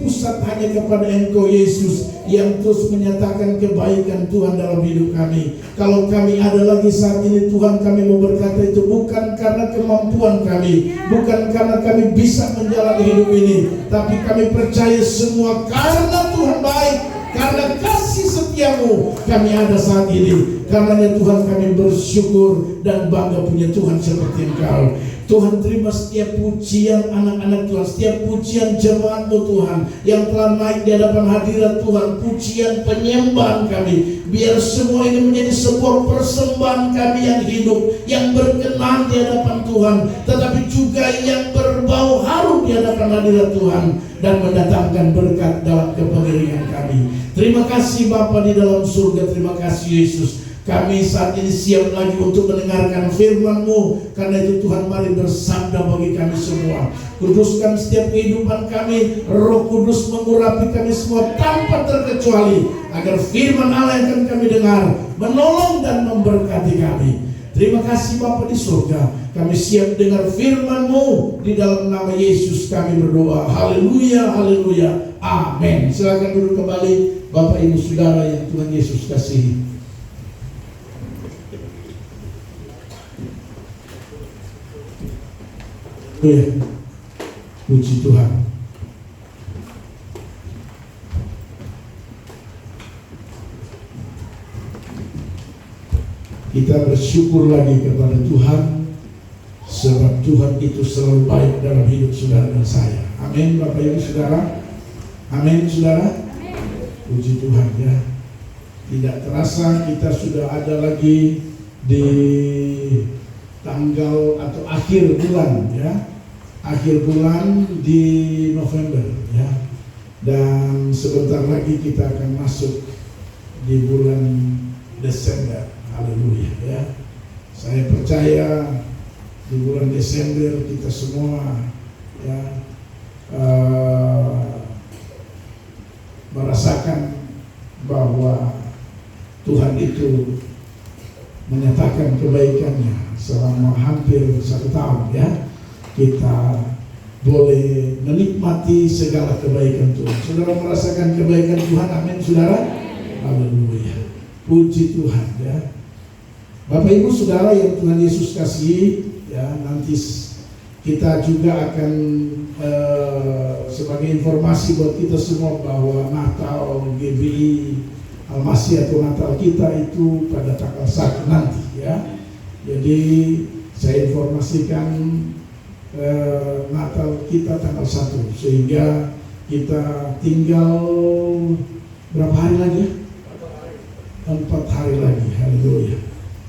pusat hanya kepada Engkau Yesus yang terus menyatakan kebaikan Tuhan dalam hidup kami. Kalau kami ada lagi saat ini Tuhan, kami mau berkata itu bukan karena kemampuan kami, bukan karena kami bisa menjalani hidup ini, tapi kami percaya semua karena Tuhan baik, karena kasih setiamu kami ada saat ini. Karenanya Tuhan kami bersyukur dan bangga punya Tuhan seperti Engkau. Tuhan, terima setiap pujian anak-anak Tuhan, setiap pujian jemaat-Mu Tuhan yang telah naik di hadapan hadirat Tuhan, pujian penyembahan kami. Biar semua ini menjadi sebuah persembahan kami yang hidup, yang berkenan di hadapan Tuhan, tetapi juga yang berbau harum di hadapan hadirat Tuhan dan mendatangkan berkat dalam kepengeringan kami. Terima kasih Bapa di dalam surga, terima kasih Yesus. Kami saat ini siap lagi untuk mendengarkan firman-Mu. Karena itu Tuhan, mari bersabda bagi kami semua. Kuduskan setiap kehidupan kami. Roh Kudus mengurapi kami semua tanpa terkecuali, agar firman Allah yang akan kami dengar menolong dan memberkati kami. Terima kasih Bapa di surga. Kami siap dengar firman-Mu. Di dalam nama Yesus kami berdoa. Haleluya, haleluya, amin. Silakan duduk kembali Bapak Ibu Saudara yang Tuhan Yesus kasihi. Puji Tuhan. Kita bersyukur lagi kepada Tuhan, sebab Tuhan itu selalu baik dalam hidup saudara dan saya. Amin Bapak Ibu Saudara. Amin saudara. Puji Tuhan ya. Tidak terasa kita sudah ada lagi di tanggal atau akhir bulan ya, akhir bulan di November ya, dan sebentar lagi kita akan masuk di bulan Desember. Haleluya ya. Saya percaya di bulan Desember kita semua ya merasakan bahwa Tuhan itu menyatakan kebaikannya selama hampir 1 tahun ya. Kita boleh menikmati segala kebaikan Tuhan. Saudara merasakan kebaikan Tuhan, amin saudara. Haleluya, puji Tuhan ya. Bapak Ibu Saudara yang Tuhan Yesus kasihi ya, nanti kita juga akan sebagai informasi buat kita semua bahwa Natal GBI Almasih atau Natal kita itu pada tanggal 1 nanti ya. Jadi saya informasikan Natal kita tanggal 1, sehingga kita tinggal berapa hari lagi? 4 hari lagi. Haleluya.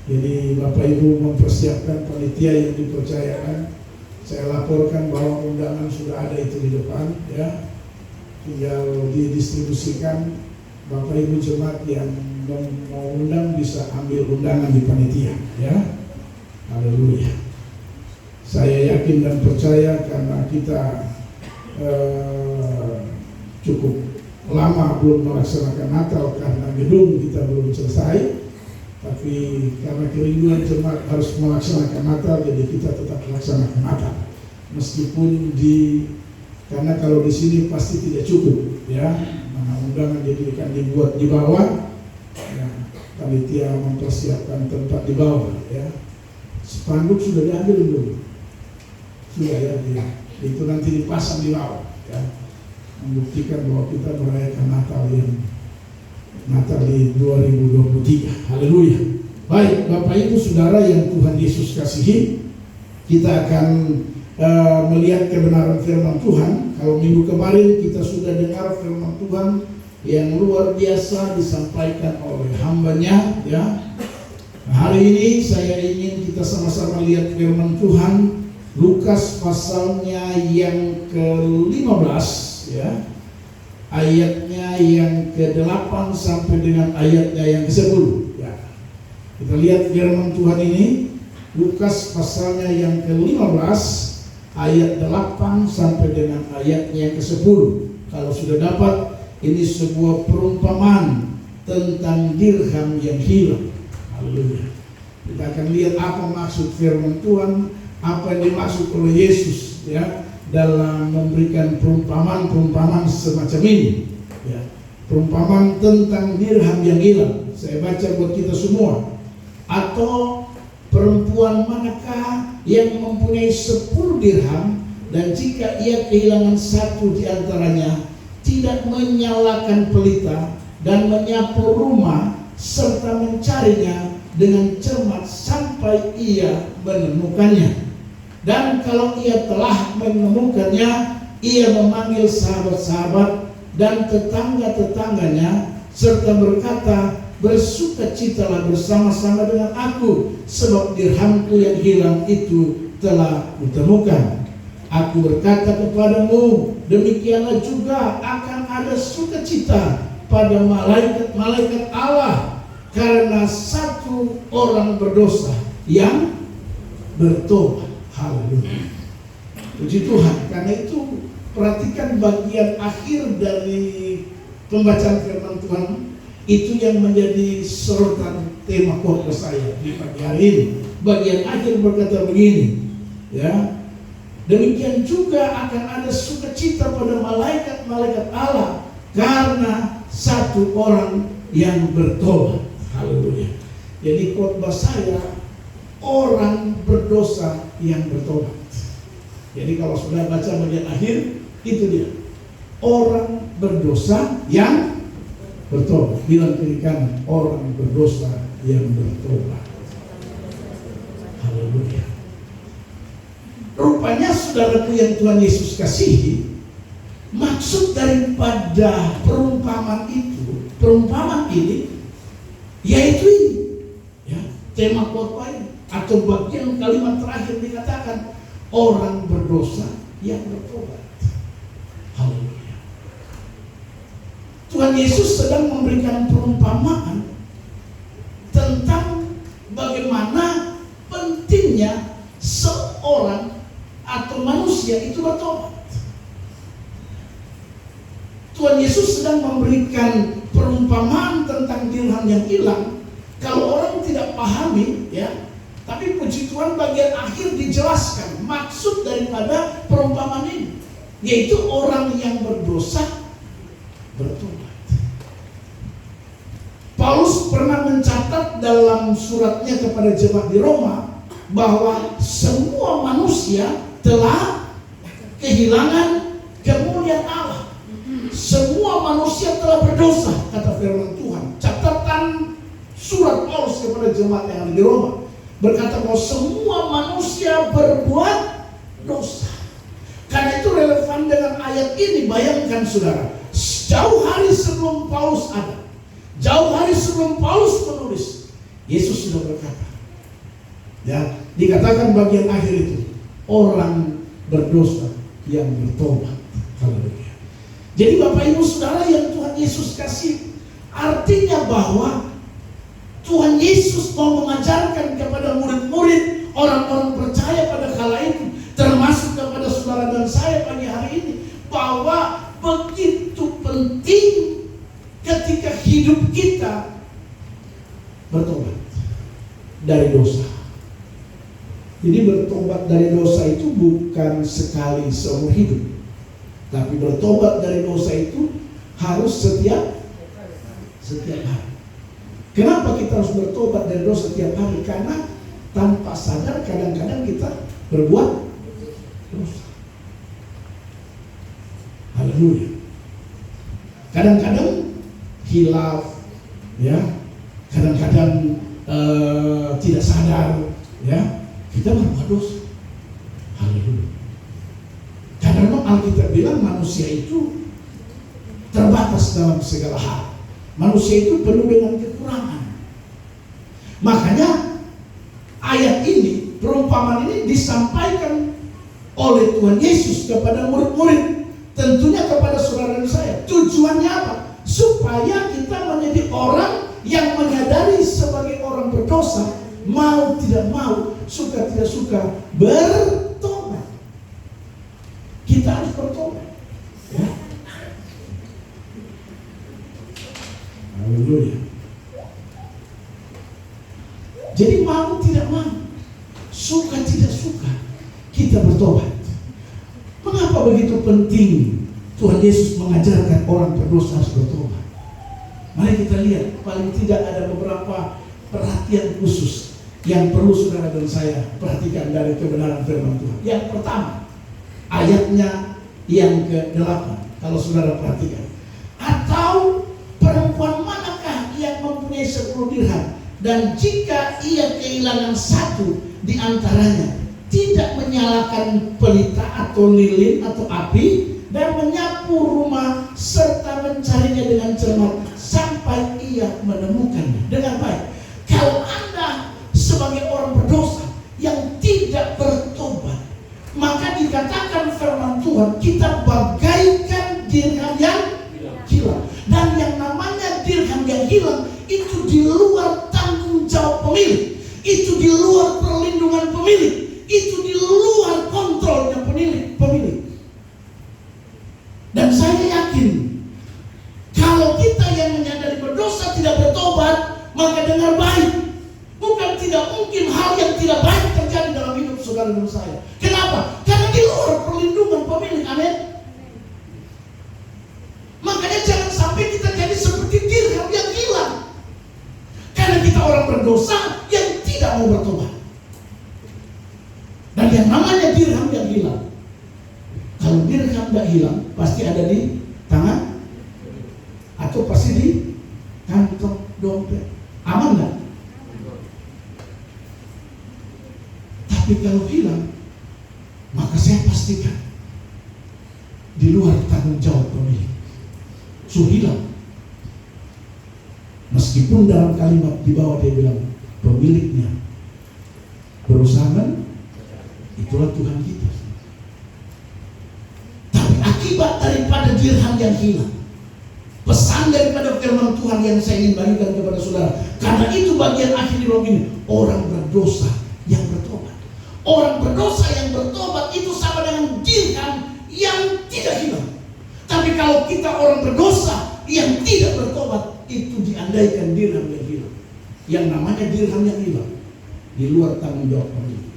Jadi Bapak Ibu mempersiapkan panitia yang dipercayakan. Saya laporkan bahwa undangan sudah ada itu di depan ya. Tinggal didistribusikan. Bapak Ibu jemaat yang mau undang bisa ambil undangan di panitia ya. Haleluya. Saya yakin dan percaya karena kita cukup lama belum melaksanakan Natal karena gedung kita belum selesai, tapi karena kerinduan jemaat harus melaksanakan Natal, jadi kita tetap melaksanakan Natal meskipun karena kalau di sini pasti tidak cukup ya. Nah, undangan jadi akan dibuat di bawah ya, panitia mempersiapkan tempat di bawah ya. Spanduk sudah diambil belum? Sudah ya, itu nanti dipasang di bawah ya, membuktikan bahwa kita merayakan Natal di 2023. Haleluya. Baik Bapak Ibu Saudara yang Tuhan Yesus kasihi, kita akan melihat kebenaran firman Tuhan. Kalau minggu kemarin kita sudah dengar firman Tuhan yang luar biasa disampaikan oleh hambanya ya. Hari ini saya ingin kita sama-sama lihat firman Tuhan Lukas pasalnya yang ke-15 ya, ayatnya yang ke-8 sampai dengan ayatnya yang ke-10 ya. Kita lihat firman Tuhan ini Lukas pasalnya yang ke-15 ayat 8 sampai dengan ayatnya ke-10. Kalau sudah dapat, ini sebuah perumpamaan tentang dirham yang hilang. Haleluya. Kita akan lihat apa maksud firman Tuhan, apa yang dimaksud oleh Yesus ya dalam memberikan perumpamaan semacam ini, ya. Perumpamaan tentang dirham yang hilang. Saya baca buat kita semua. Atau perempuan manakah yang mempunyai 10 dirham dan jika ia kehilangan satu di antaranya, tidak menyalakan pelita dan menyapu rumah serta mencarinya dengan cermat sampai ia menemukannya. Dan kalau ia telah menemukannya, ia memanggil sahabat-sahabat dan tetangga-tetangganya serta berkata, bersukacitalah bersama-sama dengan aku, sebab dirhamku yang hilang itu telah kutemukan. Aku berkata kepadamu, demikianlah juga akan ada sukacita pada malaikat-malaikat Allah karena satu orang berdosa yang bertobat. Haleluya. Puji Tuhan. Karena itu perhatikan bagian akhir dari pembacaan firman Tuhan. Itu yang menjadi sorotan tema khotbah saya di pagi hari ini. Bagian akhir berkata begini, ya. Demikian juga akan ada sukacita pada malaikat-malaikat Allah karena satu orang yang bertobat. Haleluya. Jadi khotbah saya, orang berdosa yang bertobat. Jadi kalau sudah baca bagian akhir, itu dia. Orang berdosa yang bertobat. Bilang kiri kanan, orang berdosa yang bertobat. Haleluya. Rupanya saudaraku yang Tuhan Yesus kasihi, maksud daripada perumpamaan ini, yaitu ini, ya, tema khotbah ini, atau bagian kalimat terakhir dikatakan orang berdosa yang bertobat. Haleluya. Tuhan Yesus sedang memberikan perumpamaan tentang bagaimana pentingnya seorang atau manusia itu bertobat. Tuhan Yesus sedang memberikan perumpamaan tentang dirham yang hilang. Kalau orang tidak pahami, ya, tapi puji Tuhan bagian akhir dijelaskan maksud daripada perumpamaan ini, yaitu orang yang berdosa bertobat. Paulus pernah mencatat dalam suratnya kepada jemaat di Roma bahwa semua manusia telah kehilangan kemuliaan Allah. Semua manusia telah berdosa, kata firman Tuhan. Catatan surat Paulus kepada jemaat yang ada di Roma berkata bahwa semua manusia berbuat dosa. Karena itu relevan dengan ayat ini. Bayangkan saudara, jauh hari sebelum Paulus ada, jauh hari sebelum Paulus menulis, Yesus sudah berkata, ya, dikatakan bagian akhir itu, orang berdosa yang bertobat. Haleluya. Jadi Bapak Ibu Saudara yang Tuhan Yesus kasih, artinya bahwa Tuhan Yesus mau mengajarkan kepada murid-murid, orang-orang percaya pada kala itu, termasuk kepada saudara dan saya pagi hari ini, bahwa begitu penting ketika hidup kita bertobat dari dosa. Jadi bertobat dari dosa itu bukan sekali seumur hidup, tapi bertobat dari dosa itu harus setiap hari. Kenapa kita harus bertobat dari dosa setiap hari? Karena tanpa sadar kadang-kadang kita berbuat dosa. Haleluya. Kadang-kadang hilaf, ya, kadang-kadang tidak sadar, ya, kita berbuat dosa. Haleluya. Karena memang Alkitab bilang manusia itu terbatas dalam segala hal. Manusia itu penuh dengan kekurangan. Makanya ayat ini, perumpamaan ini disampaikan oleh Tuhan Yesus kepada murid-murid, tentunya kepada saudara dan saya. Tujuannya apa? Supaya kita menjadi orang yang menyadari sebagai orang berdosa, mau tidak mau, suka tidak suka, bertobat. Kita harus bertobat, ya. Haleluya. Jadi mau tidak mau, suka tidak suka, kita bertobat. Mengapa Kenapa begitu penting Tuhan Yesus mengajarkan orang berdosa harus bertobat? Mari kita lihat, paling tidak ada beberapa perhatian khusus yang perlu saudara dan saya perhatikan dari kebenaran firman Tuhan. Yang pertama, ayatnya yang ke-8, kalau saudara perhatikan. Atau perempuan manakah yang mempunyai 10 dirham, dan jika ia kehilangan satu di antaranya, tidak menyalakan pelita atau lilin atau api, dan menyapu rumah serta mencarinya dengan cermat sampai ia menemukannya. Dengan baik, kalau Anda sebagai orang berdosa yang tidak bertobat, maka dikatakan firman Tuhan, kita bagaikan dirham yang hilang. Dan yang namanya dirham yang hilang itu di luar tanggung jawab pemilik, itu di luar perlindungan pemilik, itu di luar kontrolnya pemilik. Dan saya yakin, kalau kita yang menyadari berdosa tidak bertobat, maka dengar baik, bukan tidak mungkin hal yang tidak baik terjadi dalam hidup saudara dan saya. Kenapa? Karena di luar perlindungan pemilik. Amin. Makanya jangan sampai kita jadi seperti dirham yang hilang, karena kita orang berdosa yang tidak mau bertobat. Dan yang namanya dirham yang hilang, kalau dirham tidak hilang, pasti ada di tangan atau pasti di kantong dompet. Aman nggak? Tapi kalau hilang, maka saya pastikan di luar tanggung jawab pemilik. Hilang. Meskipun dalam kalimat di bawah dia bilang pemiliknya berusaha, itulah Tuhan kita. Tapi akibat daripada dirham yang hilang, pesan daripada firman Tuhan yang saya ingin bagikan kepada saudara, karena itu bagian akhir di bawah ini, orang berdosa yang bertobat. Orang berdosa yang bertobat itu sama dengan dirham yang tidak hilang. Tapi kalau kita orang berdosa yang tidak bertobat, itu diandaikan dirham yang hilang. Yang namanya dirham yang hilang di luar tanggung jawab pemilik.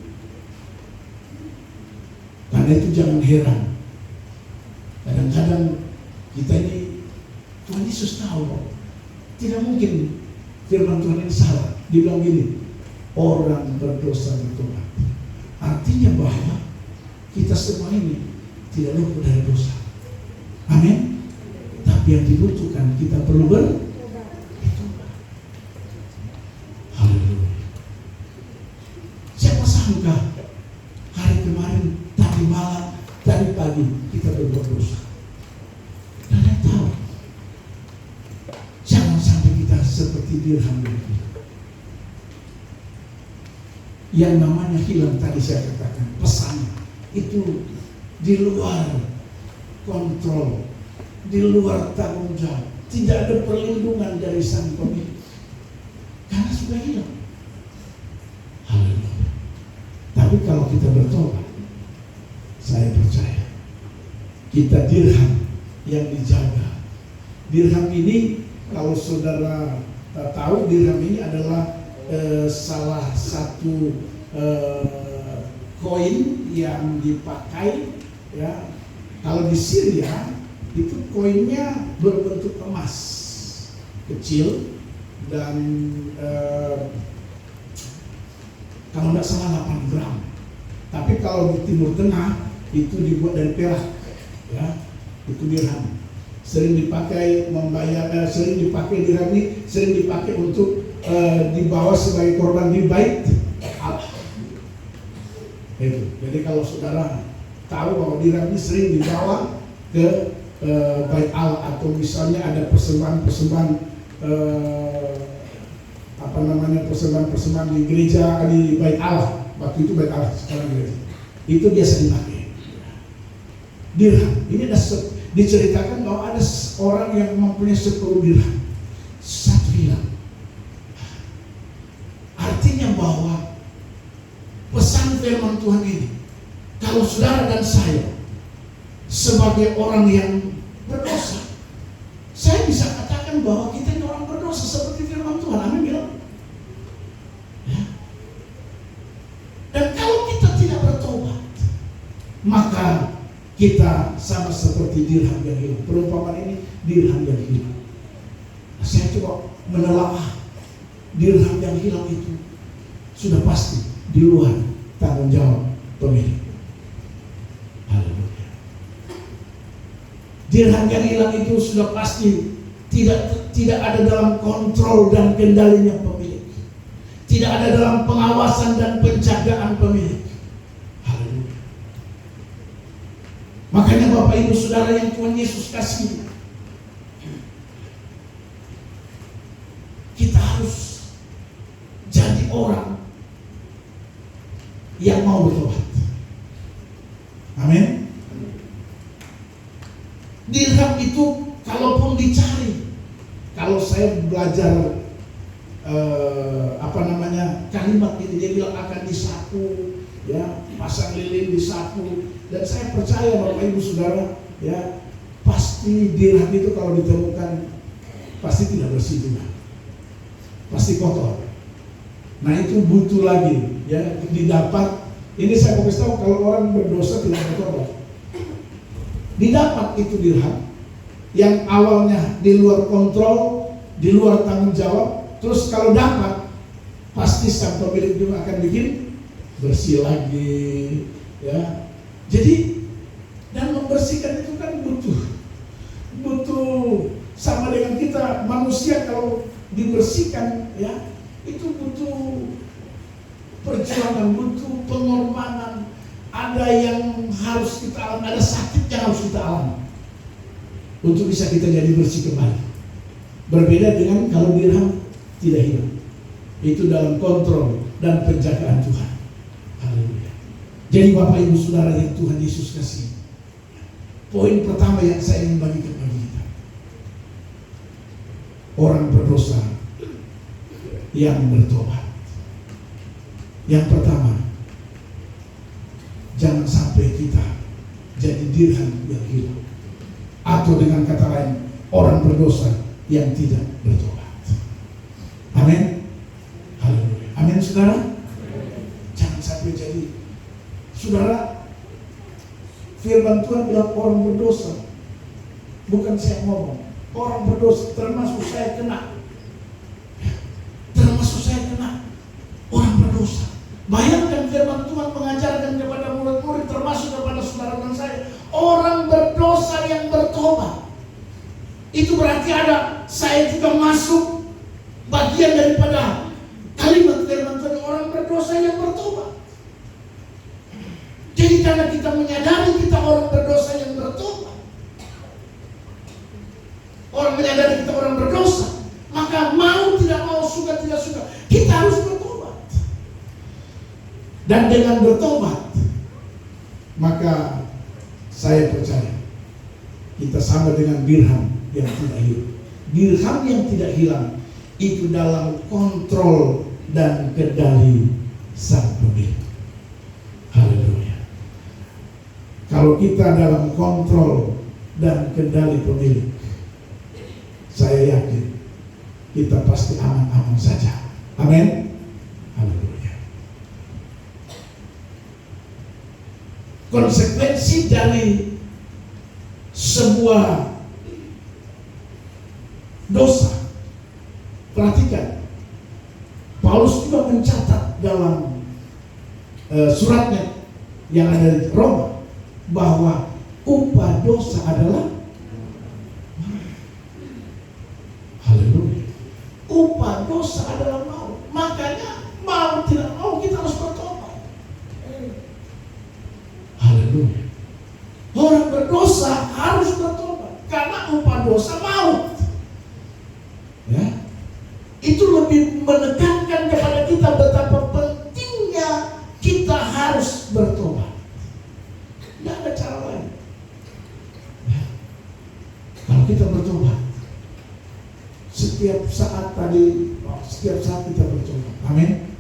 Karena itu jangan heran, kadang-kadang kita ini, Tuhan Yesus tahu, tidak mungkin firman Tuhan ini salah. Dia bilang gini, orang berdosa bertobat. Artinya bahwa kita semua ini tidak luput dari dosa. Amin. Tapi yang dibutuhkan, kita perlu bertobat. Haleluya. Siapa sangka hari kemarin, tadi malam, tadi pagi kita berbuat dosa. Dan saya tahu, jangan sampai kita seperti dirham ini. Yang namanya hilang tadi saya katakan, pesan itu di luar kontrol, di luar tanggung jawab, tidak ada perlindungan dari sang pemilik, karena sudah hilang. Haleluya. Tapi kalau kita bertobat, saya percaya kita dirham yang dijaga. Dirham ini, kalau saudara tahu, dirham ini adalah salah satu koin yang dipakai, ya. Kalau di Syria itu koinnya berbentuk emas kecil dan kalau tidak salah 8 gram. Tapi kalau di Timur Tengah itu dibuat dari perak, ya, itu dirham. Sering dipakai membayar, sering dipakai dirham ini, sering dipakai untuk dibawa sebagai korban di bait Allah. Itu. Jadi kalau saudara tahu bahwa dirham ini sering dibawa ke bait Allah, atau misalnya ada persembahan-persembahan persembahan di gereja, di bait Allah. Waktu itu bait Allah, sekarang gereja. Itu biasa dipakai. Dirham ini ada diceritakan bahwa ada orang yang mempunyai 10 dirham, satu hilang. Artinya bahwa pesan firman Tuhan ini, kalau saudara dan saya sebagai orang yang berdosa, saya bisa katakan bahwa kita ini orang berdosa seperti firman Tuhan. Amin bilang. Ya. Dan kalau kita tidak bertobat, maka kita sama seperti dirham yang hilang. Perumpamaan ini dirham yang hilang. Nah, saya coba menelaah dirham yang hilang itu sudah pasti di luar tanggung jawab pemilik. Haleluya. Dirham yang hilang itu sudah pasti tidak ada dalam kontrol dan kendalinya pemilik. Tidak ada dalam pengawasan dan penjagaan pemilik. Haleluya. Makanya Bapak Ibu Saudara yang Tuhan Yesus kasih, kita harus jadi orang yang mau bertobat. Amin. Dirham itu kalaupun dicari, kalau saya belajar kalimat ini, dia bilang akan disapu, ya, pasang lilin disapu, dan saya percaya Bapak Ibu Saudara, ya, pasti dirham itu kalau ditemukan pasti tidak bersih juga, pasti kotor. Nah itu butuh lagi, ya, didapat. Ini saya mau kasih tahu, kalau orang berdosa tidak bertobat, didapat itu dirham yang awalnya di luar kontrol, di luar tanggung jawab, terus kalau dapat pasti sang pemilik juga akan bikin bersih lagi, ya. Jadi dan membersihkan itu kan butuh sama dengan kita manusia, kalau dibersihkan, ya, itu butuh perjuangan, butuh pengorbanan. Ada yang harus kita alami, ada sakit yang harus kita alami untuk bisa kita jadi bersih kembali. Berbeda dengan kalau dirham tidak hilang, itu dalam kontrol dan penjagaan Tuhan. Haleluya. Jadi Bapak Ibu Saudara yang Tuhan Yesus kasih, poin pertama yang saya ingin bagikan bagi kita, orang berdosa yang bertobat. Yang pertama, jangan sampai kita jadi dirham yang hilang, atau dengan kata lain, orang berdosa yang tidak bertobat. Amin. Haleluya. Amin saudara. Jangan sampai jadi. Saudara, firman Tuhan bilang orang berdosa, bukan saya ngomong, orang berdosa, termasuk saya kena, orang berdosa. Bayangkan firman Tuhan mengajarkan kepada murid-murid, termasuk kepada saudara dan saya, orang berdosa yang bertobat. Itu berarti ada, saya juga masuk bagian daripada kalimat firman Tuhan, orang berdosa yang bertobat. Jadi karena kita menyadari kita orang berdosa yang bertobat, orang menyadari kita orang berdosa, maka mau tidak mau, suka tidak suka, kita harus bertobat. Dan dengan bertobat, maka saya percaya kita sama dengan dirham yang tidak hilang. Dirham yang tidak hilang itu dalam kontrol dan kendali sang pemilik. Haleluya. Kalau kita dalam kontrol dan kendali pemilik, saya yakin kita pasti aman-aman saja. Amin. Haleluya. Konsekuensi dari sebuah dosa, perhatikan, Paulus juga mencatat dalam suratnya yang ada di Roma bahwa upah dosa adalah, haleluya, upah dosa adalah maut. Makanya mau tidak mau kita harus bertobat. Haleluya. Orang berdosa harus bertobat karena upah dosa maut. Ya, itu lebih menekankan kepada kita betapa pentingnya kita harus bertobat. Tidak ada cara lain. Ya. Kalau kita bertobat, setiap saat kita bertobat. Amin.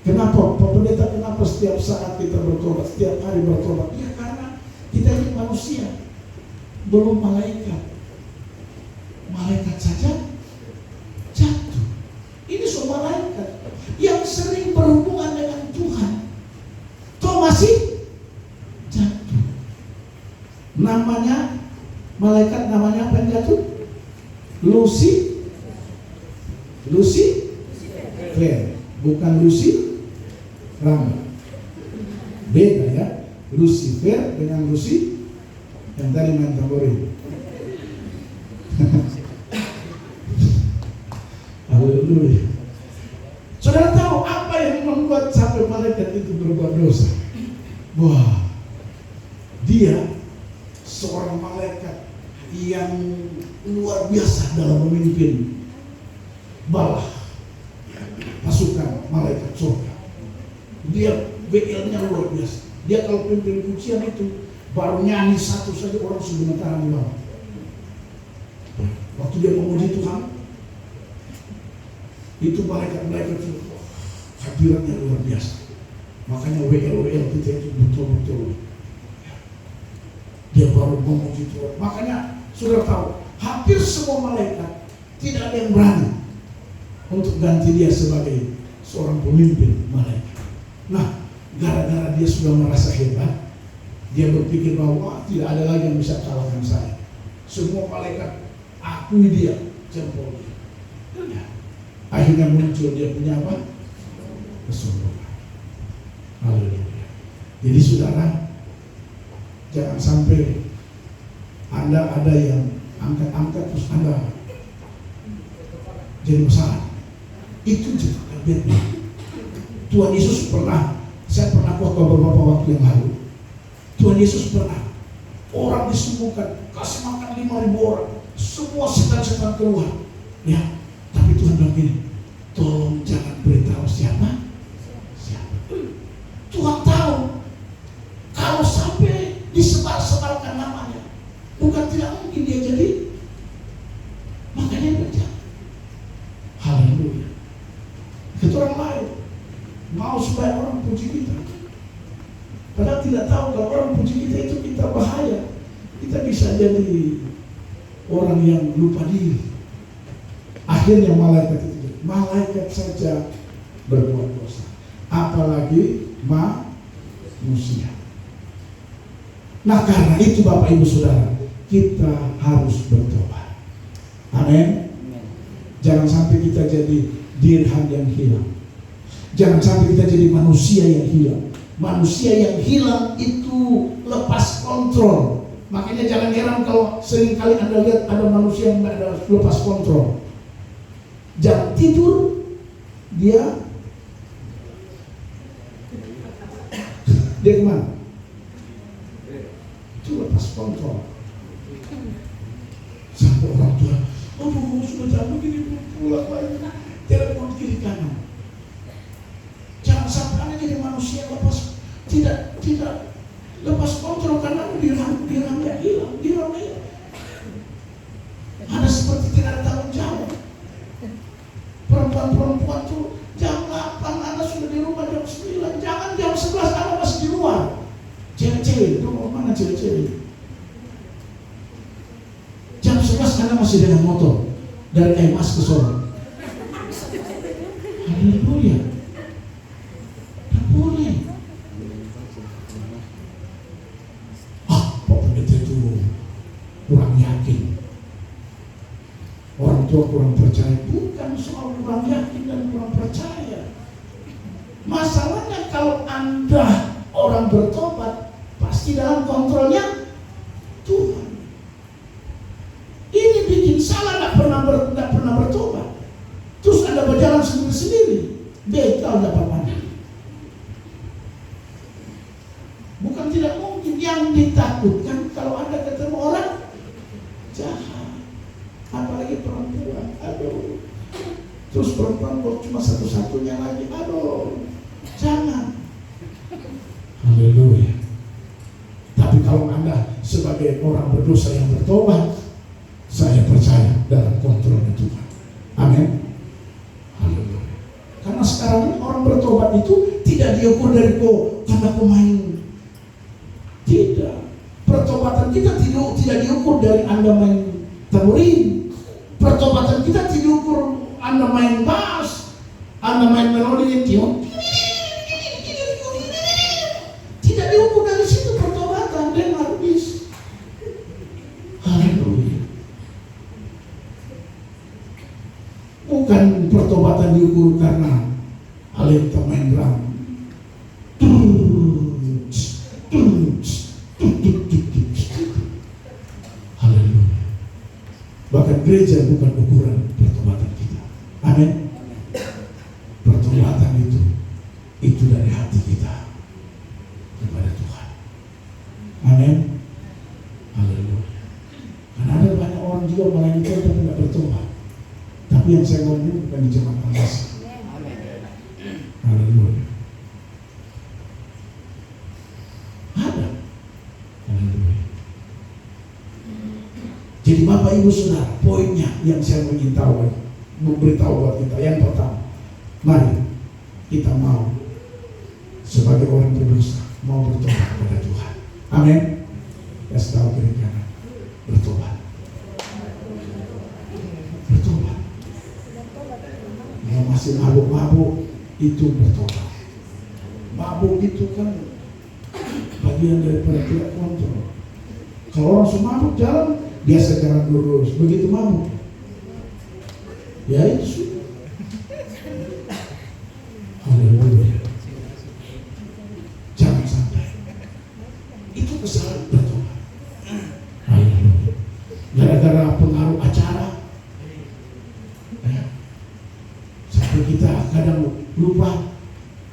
Kenapa Pak Pendeta? Kenapa setiap saat kita bertobat, setiap hari bertobat? Ya karena kita ini manusia, belum malaikat. Malaikat saja jatuh. Ini semua malaikat yang sering berhubungan dengan Tuhan, toh masih jatuh. Namanya malaikat, namanya apa yang jatuh? Lucifer, bukan Lucy Rama. Beda ya, Lucifer dengan Lucy yang tadi main tamborin. Haleluya. Saudara tahu apa yang membuat sampai malaikat itu berbuat dosa? Wah, dia seorang malaikat yang luar biasa dalam memimpin bala pasukan malaikat surga. Dia BL-nya luar biasa. Dia kalau pimpin pujian itu baru nyanyi satu saja orang sudah gemetar di bawah. Waktu dia memuji Tuhan, itu malaikat-malaikat itu hadirannya luar biasa. Makanya WL kita itu betul-betul dia baru memuji Tuhan. Makanya sudah tahu, hampir semua malaikat tidak ada yang berani untuk ganti dia sebagai seorang pemimpin malaikat. Nah, gara-gara dia sudah merasa hebat, dia berpikir bahwa tidak ada lagi yang bisa kalahkan saya. Semua malaikat akui dia, jempol dia. Ya. Akhirnya muncul dia punya apa? Kesombongan. Haleluya. Jadi saudara, jangan sampai Anda ada yang angkat-angkat terus Anda jadi masalah. Itu juga kabinetnya. Tuhan Yesus saya pernah khotbah beberapa waktu yang lalu. Tuhan Yesus pernah orang disembuhkan, kasih makan 5.000 orang, semua setan-setan keluar. Ya, tapi Tuhan bilang gini, tolong jangan beritahu siapa. Tuhan tahu kalau sampai disebar-sebarkan namanya, bukan tidak mungkin dia jadi. Makanya berjalan. Haleluya. Itu orang lain mau supaya orang puji kita, padahal tidak tahu kalau orang puji kita itu kita bahaya. Kita bisa jadi orang yang lupa diri. Akhirnya malaikat saja berbuat dosa, apalagi manusia. Nah, karena itu Bapak Ibu Saudara, kita harus bertobat. Amin. Jangan sampai kita jadi dirham yang hilang. Jangan sampai kita jadi manusia yang hilang. Manusia yang hilang itu lepas kontrol. Makanya jangan heran kalau seringkali Anda lihat ada manusia yang tidak ada lepas kontrol. Jam tidur dia kemana? Itu lepas kontrol. Sampai orang tua, aduh sudah jam begini pulang lagi, telepon kiri kanan. Jangan sampai Anda jadi manusia tidak lepas kontrol karena dirhamnya hilang. Anda seperti tidak ada tanggung jawab. Perempuan tuh jam 8 Anda sudah di rumah jam 9, jangan jam 11 Anda masih di luar. Cewek-cewek, itu mana cewek-cewek? Jam 11 Anda masih dengan motor dari Emas ke Solo. Haleluya. Tak boleh. Pak Pendeta itu kurang yakin. Orang tua kurang percaya. Bukan soal kurang yakin dan kurang percaya. Masalahnya kalau Anda orang bertobat, pasti dalam kontrolnya Tuhan. Ini bikin salah, tidak pernah bertobat. Terus Anda berjalan sendiri-sendiri, betal dapat mana? Bukan tidak mungkin. Yang ditakutkan kalau Anda ketemu orang jahat, apalagi perempuan. Aduh, terus perempuan kok cuma satu-satunya lagi. Aduh, jangan. Haleluya. Tapi kalau Anda sebagai orang berdosa yang bertobat, saya percaya dalam kontrolnya Tuhan. Amin. Haleluya. Karena sekarang ini orang bertobat itu tidak diukur dari karena pemain. Tidak. Pertobatan kita tidak diukur dari Anda main tamborin. Pertobatan kita tidak diukur Anda main bass, Anda main melodi tiup. Tidak diukur dari situ pertobatan. Dan habis pertobatan diukur karena alenta main drum. Haleluya. Bahkan gereja bukan ukuran pertobatan kita. Amin. Pertobatan itu dari hati kita kepada Tuhan. Amin. Haleluya. Karena ada banyak orang juga melainkan tapi tidak bertobat. Tapi yang saya ngomong bukan di jemaat Almasih. Haleluya. Ada. Haleluya. Jadi Bapak Ibu Saudara, poinnya yang saya ingin tahu, memberitahu buat kita. Yang pertama, mari kita mau sebagai orang berdosa mau bertobat kepada Tuhan. Amin. Kasih tahu kiri kanan, bertobat. Bertobat. Yang masih mabuk-mabuk itu bertobat. Mabuk itu kan bagian daripada tidak kontrol. Kalau orang semabuk jalan biasa jalan lurus, begitu mabuk ya itu sudah. Haleluya. Jangan sampai itu kesalahan bertobat. Haleluya. Gara-gara pengaruh acara sampai kita kadang lupa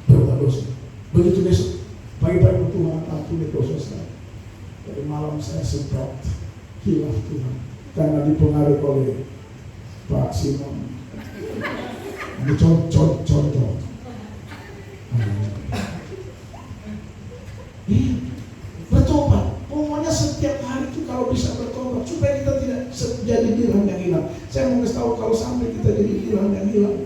berbuat dosa. Begitu besok pagi-pagi Tuhan ampuni dosa saya. Dari malam saya semprot hilaf Tuhan karena dipengaruhi oleh Pak Simon. Ini contoh. Bertobat. Pokoknya setiap hari itu kalau bisa bertobat supaya kita tidak jadi dirham yang hilang. Saya mau kasih tahu kalau sampai kita jadi dirham yang hilang,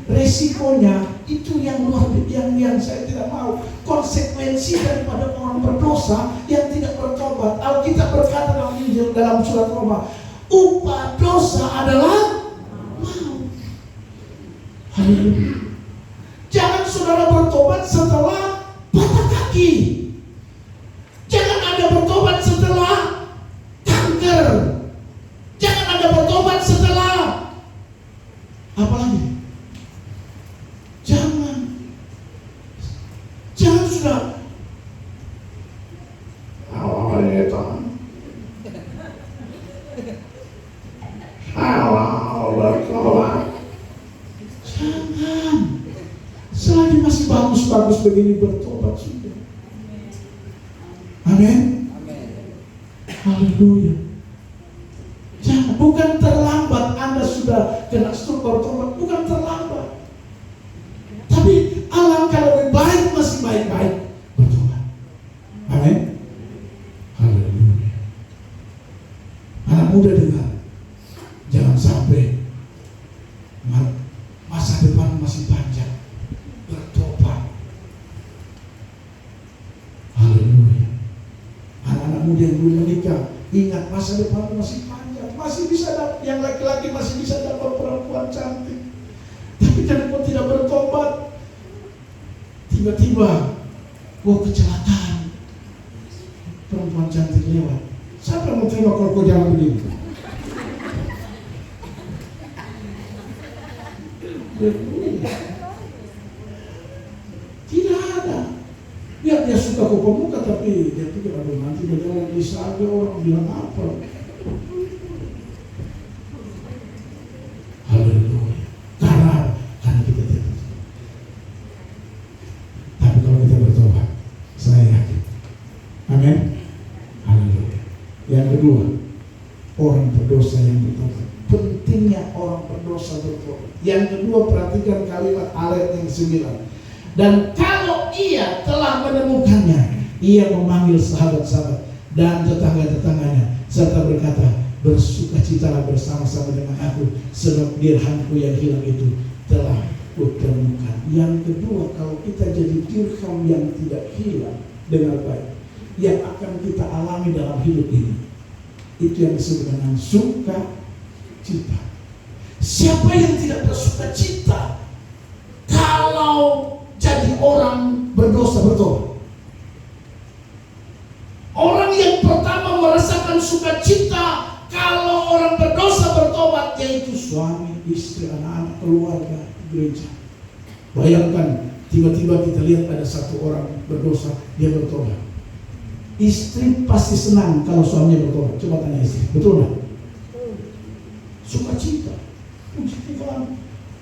resikonya itu yang luar biasa, yang saya tidak mau. Konsekuensi daripada orang berdosa yang tidak bertobat. Alkitab berkata dalam Injil dalam surat Roma, upah dosa adalah maut. Haleluya. Jangan saudara bertobat setelah patah kaki. Jangan Anda bertobat setelah kanker. Jangan Anda bertobat setelah apa lagi? Jangan sudah. Jangan. Selagi masih bagus begini bertobat sudah. Amin. Haleluya. Jangan, bukan terlambat Anda sudah kena stroke bertobat, bukan terlambat. Tapi alangkah lebih baik masih baik-baik bertobat. Amin. Haleluya. Anak muda dengar, jangan sampai masa depan masih panjang, bertobat. Haleluya. Anak-anak muda yang belum menikah, ingat masa depan masih panjang, masih bisa yang laki-laki masih bisa dapat perempuan cantik. Tapi kalau tidak bertobat, tiba-tiba kecelakaan, perempuan cantik lewat. Siapa yang mau terima kalau kau jalan begini? Tidak ada. Biar dia suka ke pemuka, tapi dia pikir aduh nanti dia jalan di saga orang bilang apa. Haleluya. Karena kita tidak. Tapi kalau kita bertobat, saya yakin. Amin. Haleluya. Yang kedua, orang berdosa yang bertobat. Pentingnya orang berdosa bertobat. Yang kedua, perhatikan kalimat ayat yang 9. Dan kalau ia telah menemukannya, ia memanggil sahabat-sahabat dan tetangga-tetangganya serta berkata, bersukacitalah bersama-sama dengan aku, sebab dirhamku yang hilang itu telah kutemukan. Yang kedua, kalau kita jadi dirham yang tidak hilang dengan baik, yang akan kita alami dalam hidup ini, itu yang disebut dengan sukacita. Siapa yang tidak bersuka cita kalau jadi orang berdosa bertobat? Orang yang pertama merasakan sukacita kalau orang berdosa bertobat, yaitu suami, istri, anak-anak, keluarga. gereja. Bayangkan, tiba-tiba kita lihat ada satu orang berdosa, dia bertobat. Istri pasti senang kalau suaminya bertobat. Coba tanya istri, betul nggak? Sukacita. Puji Tuhan,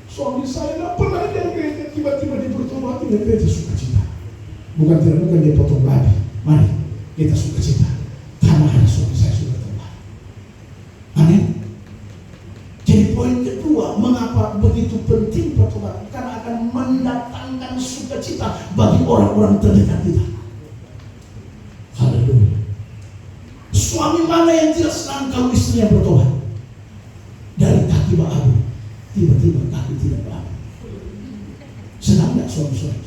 suami saya nggak pernah ada gereja, tiba-tiba dia bertobat, dia sukacita. Bukan dia potong babi. Mari kita sukacita karena ada suami saya sudah bertobat. Amin. Jadi poin kedua, mengapa begitu penting pertobatan? Karena akan mendatangkan sukacita bagi orang-orang terdekat kita. Haleluya. Suami mana yang tidak senang kalau istrinya bertobat? Dari kaki berabu, tiba-tiba kaki tidak berabu. Senang nggak suami-suami?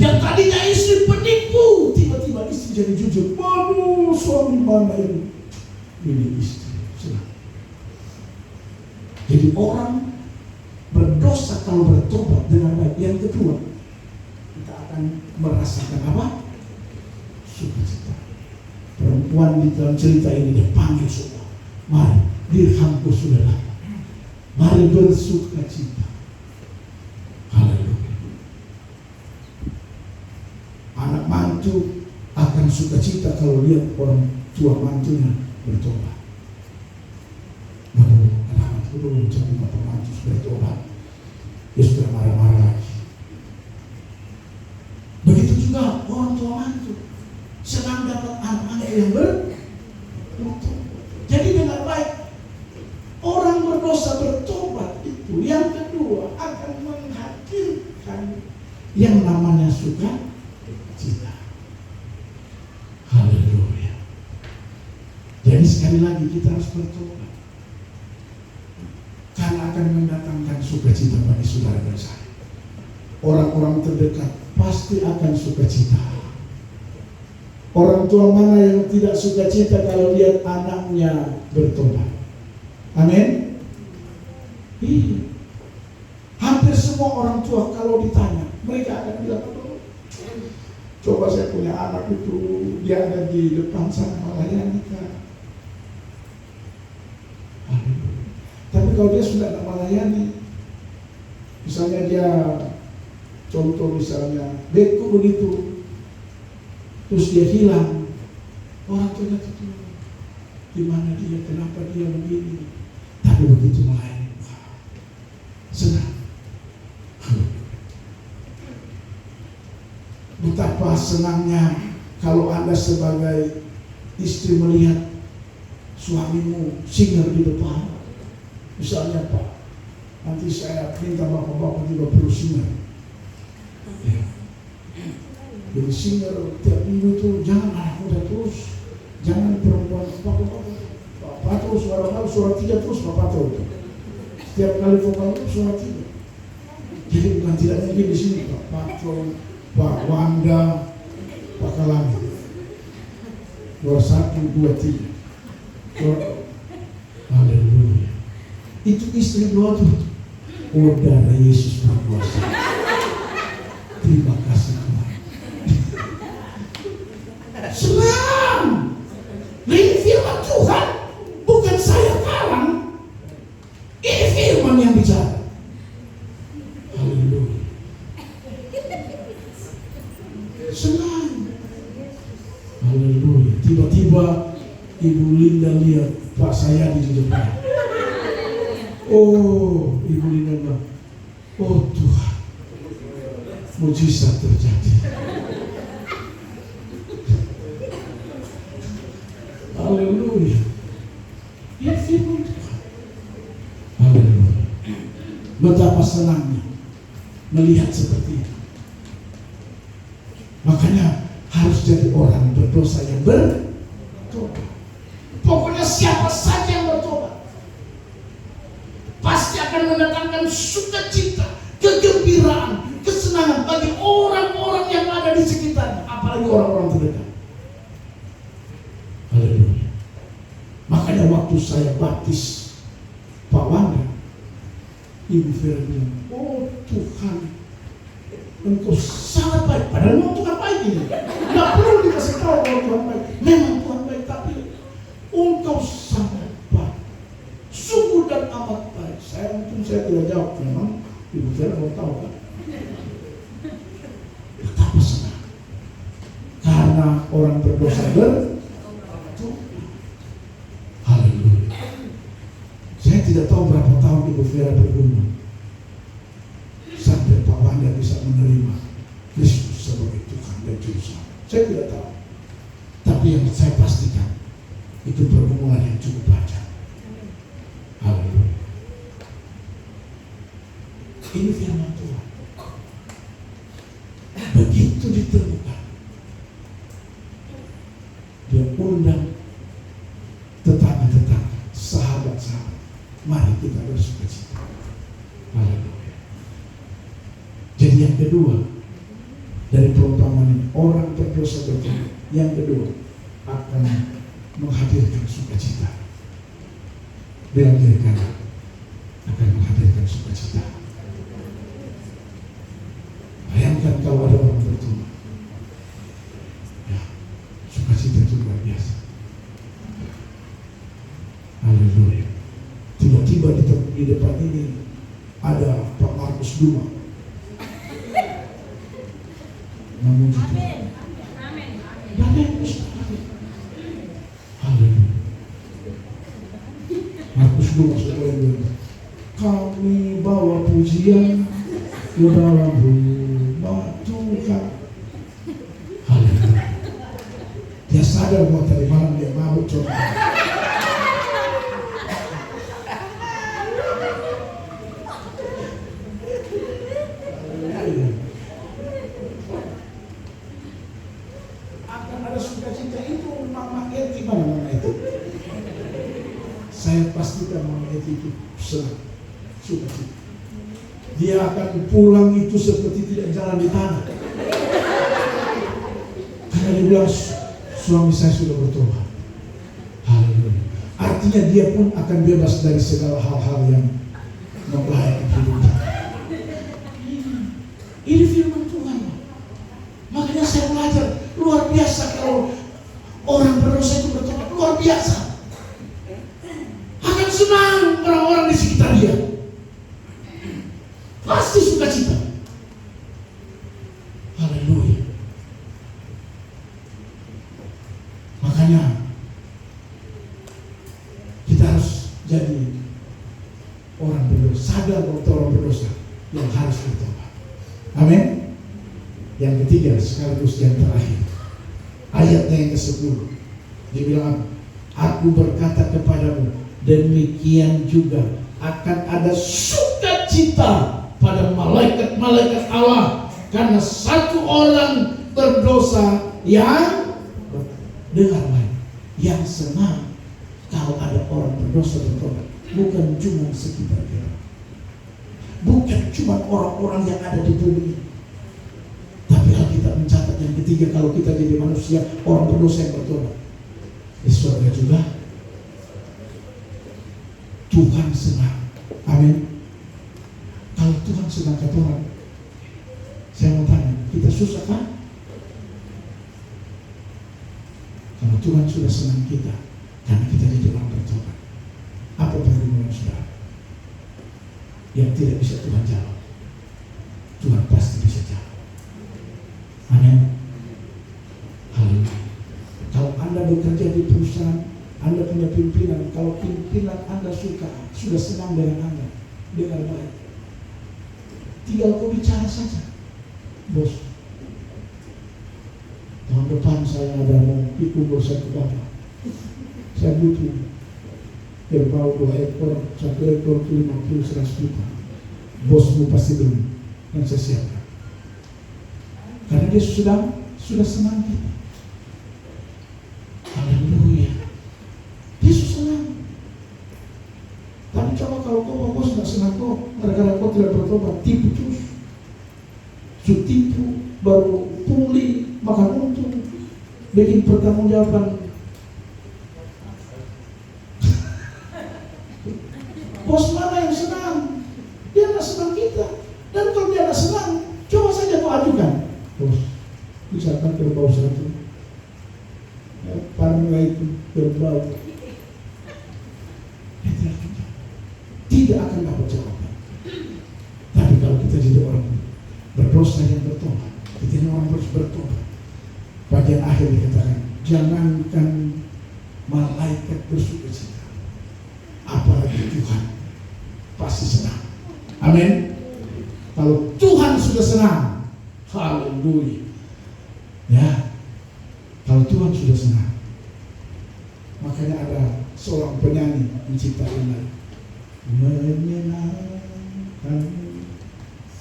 Yang tadinya istri penipu, tiba-tiba istri jadi jujur. Waduh, suami mana ini istri? Senang. Jadi orang berdosa kalau bertobat dengan baik. Yang kedua, kita akan merasakan apa? Sukacita. Perempuan di dalam cerita ini dia panggil semua. Mari, dirhamku sudah lama. Mari bersukacita. Haleluya. Anak mantu akan sukacita kalau lihat orang tua mantunya bertobat. Belum jadi bapak mantu sudah bertobat, dia sudah marah-marah lagi. Begitu juga orang tua mantu senang dapat anak-anak yang bertobat. Jadi dengan baik orang berdosa bertobat itu yang kedua akan menghadirkan yang namanya sukacita. Haleluya. Jadi sekali lagi kita harus bertobat, karena akan mendatangkan sukacita bagi saudara dan saya. Orang-orang terdekat pasti akan sukacita. Orang tua mana yang tidak sukacita kalau lihat anaknya bertobat? Amin. Iya. Hampir semua orang tua kalau ditanya, mereka akan bilang, coba saya punya anak itu, dia ada di depan sana melayani kan. Tapi kalau dia sudah tidak melayani, misalnya dia, contoh misalnya beku begitu, terus dia hilang, orang tuanya itu gimana dia, kenapa dia begini? Tapi begitu melayani, senang. Betapa senangnya kalau Anda sebagai istri melihat suamimu singar di depan. Misalnya Pak, nanti saya minta bapak-bapak juga perlu singar. Ya. Jadi singar tiap minggu itu jangan anak muda terus, jangan perempuan bapak terus, suara 3 terus bapak terus. Setiap kali vokal itu suara 3. Jadi bukan tidak mungkin di sini Pak Patron, Pak Wanda, Pak Kalami. 21, 23. Haleluya. Itu istri doa tuh. Oh darah Yesus berkuasa. Terima kasih Tuhan. Senang. Ini firman Tuhan, bukan saya karang. Ini firman yang bicara. Haleluya. Senang. Haleluya. Tiba-tiba Ibu Linda lihat Pak saya di depan. Oh, Ibu Linda bilang, oh Tuhan, mujizat terjadi. Haleluya. Ya firman Tuhan. Haleluya. Betapa senangnya melihat seperti itu. Makanya harus jadi orang berdosa yang bertobat. Pokoknya siapa saja yang bertobat pasti akan mendatangkan sukacita, kegembiraan, kesenangan bagi orang-orang yang ada di sekitarnya, apalagi orang-orang terdekat. Haleluya. Makanya waktu saya baptis Pak Wanda, Ibu Vera bilang, oh Tuhan, Engkau sangat baik. Padahal memang Tuhan baik ini. Nggak perlu dikasih tahu kalau Tuhan baik. Memang Tuhan baik, tapi Engkau sangat baik. Sungguh dan amat baik. Saya tidak jawab, memang Karena orang berdosa haleluya. Saya tidak tahu berapa tahun Ibu Vera bergumul sampai Pak Wanda bisa menerima Kristus sebagai Tuhan dan Juru Selamat. Saya tidak tahu. Tapi yang saya pastikan itu pergumulan yang cukup panjang. Haleluya. Ini firman Tuhan. Begitu ditemukan, dia undang tetangga-tetangga, sahabat-sahabat, mari kita bersukacita. Haleluya. Jadi yang kedua dari perumpamaan ini, orang berdosa bertobat. Yang kedua akan menghadirkan sukacita. Bilang kiri kanan, akan menghadirkan sukacita. Bayangkan kalau ada orang bertobat, ya, sukacita itu luar biasa. Haleluya. Tiba-tiba di depan ini ada Pak Markus Duma memuji Tuhan. Haleluya. Markus Duma sekolah bilang, kami bawa pujian ke dalam rumah Tuhan. Haleluya. Dia sadar bahwa tadi malam dia mabuk coba. Akan ada sukacita itu. Mama Eti, mana Mama Eti? Saya pastikan Mama Eti itu senang, sukacita. Dia akan pulang itu seperti tidak jalan di tanah. Karena dia bilang, suami saya sudah bertobat. Haleluya. Artinya dia pun akan bebas dari segala hal-hal yang membahayakan hidupnya. Ini firman Tuhan. Makanya saya belajar, luar biasa kalau orang berdosa itu bertobat, luar biasa. Akan senang orang-orang di sekitar dia. Pasti sukacita. Haleluya. Makanya kita harus jadi orang berdosa, sadar bahwa orang berdosa yang harus bertobat. Amin. Yang ketiga sekaligus yang terakhir, ayatnya yang ke-10, dia bilang, aku berkata kepadamu, demikian juga akan ada sukacita pada malaikat-malaikat Allah karena satu orang berdosa yang dengarlah, yang senang kalau ada orang berdosa bertobat, bukan cuma sekitar dia, bukan cuma orang-orang yang ada di bumi, tapi Alkitab mencatat yang ketiga, kalau kita jadi manusia orang berdosa yang bertobat di surga juga Tuhan senang. Amin. Kalau Tuhan senang kata orang, saya mau tanya, kita susah kan? Kalau Tuhan sudah senang kita, karena kita jadi orang bertobat, apa pergumulan saudara yang tidak bisa Tuhan jawab? Tuhan pasti bisa jawab. Amin. Haleluya. Kalau Anda bekerja di perusahaan, Anda punya pimpinan, kalau pimpinan Anda sudah senang dengan Anda, dengan baik, tinggal kau bicara saja, bos, tahun depan saya ada mau pikul bersatu bapak, saya butuh kerbau 2 ekor, 1 ekor 50-100 juta, bosmu pasti beli, yang saya siapkan, karena dia sudah senang kita. Haleluya. Dia sudah senang. Tapi coba kalau kau bos nggak senang kau, gara-gara kau tidak bertobat, tipu terus, tipu, baru pungli, makan untung, bikin pertanggungjawaban. Bos mana yang senang? Dia nggak senang kita. Dan kalau dia nggak senang, coba saja kau ajukan, bos, misalkan kerbau 1, parma itu kerbau. Tidak akan dapat jawaban. Tapi kalau kita jadi orang berdosa yang bertobat, kita ini orang harus bertobat. Bagi bagian akhir dikatakan, jangankan malaikat bersukacita, apalagi Tuhan pasti senang. Amin. Kalau Tuhan sudah senang, haleluya. Ya, kalau Tuhan sudah senang. Makanya ada seorang penyanyi menciptakan lagu, menyenangkan,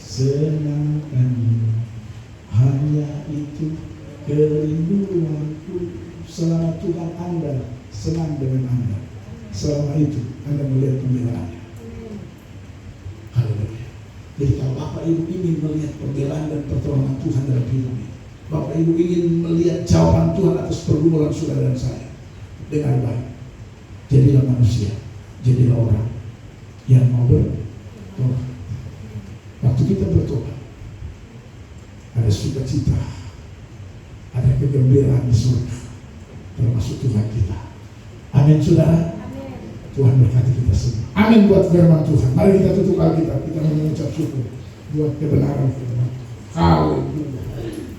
senangkan, hanya itu kerinduanku. Selama Tuhan Anda senang dengan Anda, selama itu Anda melihat pembelaannya. Haleluya. Jadi kalau Bapak Ibu ingin melihat pembelaan dan pertolongan Tuhan dalam hidup ini, Bapak Ibu ingin melihat jawaban Tuhan atas pergumulan saudara dan saya, dengan baik, jadilah manusia, jadilah orang yang mau bertobat. Waktu kita bertobat, ada sukacita, ada kegembiraan di surga, termasuk Tuhan kita. Amin, saudara. Tuhan berkati kita semua. Amin buat firman Tuhan. Mari kita tutup Alkitab, kita mengucap syukur buat kebenaran firman. Haleluya.